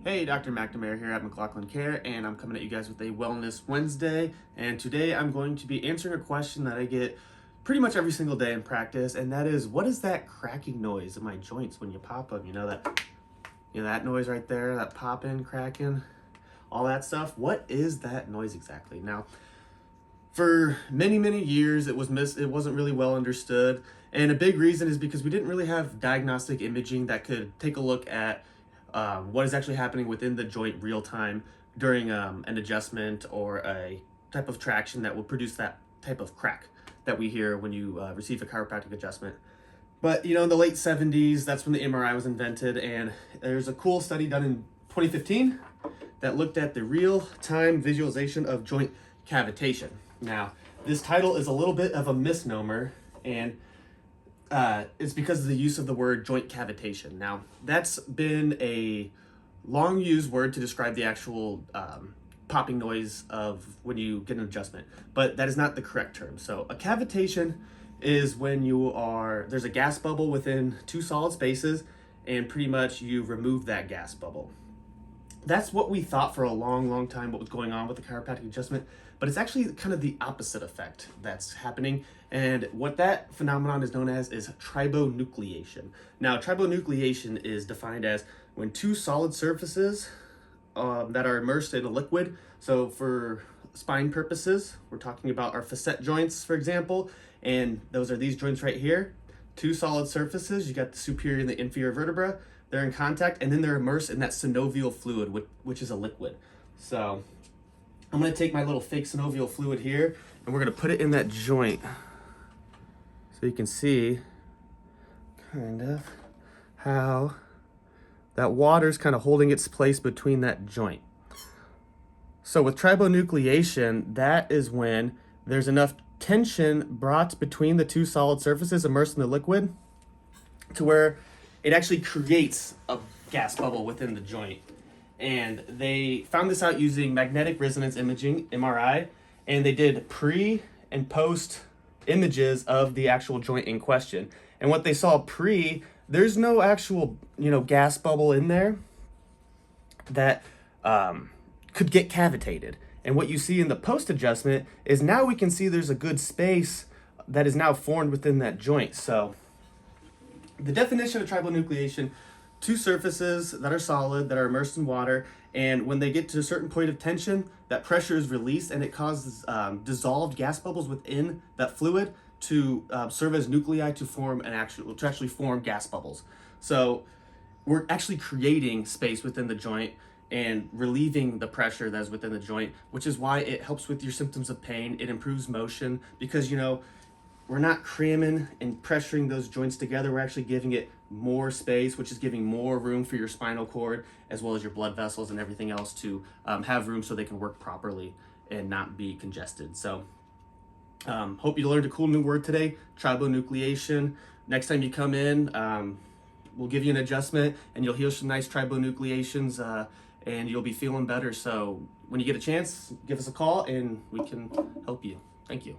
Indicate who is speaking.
Speaker 1: Hey, Dr. McNamara here at McLaughlin Care, and I'm coming at you guys with a Wellness Wednesday. And today I'm going to be answering a question that I get pretty much every single day in practice, and that is, what is that cracking noise in my joints when you pop them? You know that noise right there, that popping, cracking, all that stuff. What is that noise exactly? Now, for many years, it wasn't really well understood, and a big reason is because we didn't really have diagnostic imaging that could take a look at what is actually happening within the joint real time during an adjustment or a type of traction that will produce that type of crack that we hear when you receive a chiropractic adjustment. But in the late 70s, that's when the MRI was invented, and there's a cool study done in 2015 that looked at the real-time visualization of joint cavitation. Now, this title is a little bit of a misnomer, and it's because of the use of the word joint cavitation. Now, that's been a long used word to describe the actual popping noise of when you get an adjustment, but that is not the correct term. So a cavitation is when there's a gas bubble within two solid spaces, and pretty much you remove that gas bubble. That's what we thought for a long time what was going on with the chiropractic adjustment, but it's actually kind of the opposite effect that's happening. And what that phenomenon is known as is tribonucleation. Now, tribonucleation is defined as when two solid surfaces that are immersed in a liquid. So for spine purposes, we're talking about our facet joints, for example, and those are these joints right here. Two solid surfaces, you got the superior and the inferior vertebra. They're in contact, and then they're immersed in that synovial fluid, which is a liquid. So I'm going to take my little fake synovial fluid here, and we're going to put it in that joint so you can see kind of how that water's kind of holding its place between that joint. So with tribonucleation, that is when there's enough tension brought between the two solid surfaces immersed in the liquid to where it actually creates a gas bubble within the joint. And they found this out using magnetic resonance imaging, MRI, and they did pre and post images of the actual joint in question. And what they saw there's no actual, gas bubble in there that could get cavitated. And what you see in the post adjustment is now we can see there's a good space that is now formed within that joint. So the definition of tribonucleation: two surfaces that are solid, that are immersed in water, and when they get to a certain point of tension, that pressure is released and it causes dissolved gas bubbles within that fluid to serve as nuclei to actually form gas bubbles. So we're actually creating space within the joint and relieving the pressure that is within the joint, which is why it helps with your symptoms of pain. It improves motion because, we're not cramming and pressuring those joints together. We're actually giving it more space, which is giving more room for your spinal cord as well as your blood vessels and everything else to have room so they can work properly and not be congested. So hope you learned a cool new word today, tribonucleation. Next time you come in, we'll give you an adjustment and you'll heal some nice tribonucleations and you'll be feeling better. So when you get a chance, give us a call and we can help you. Thank you.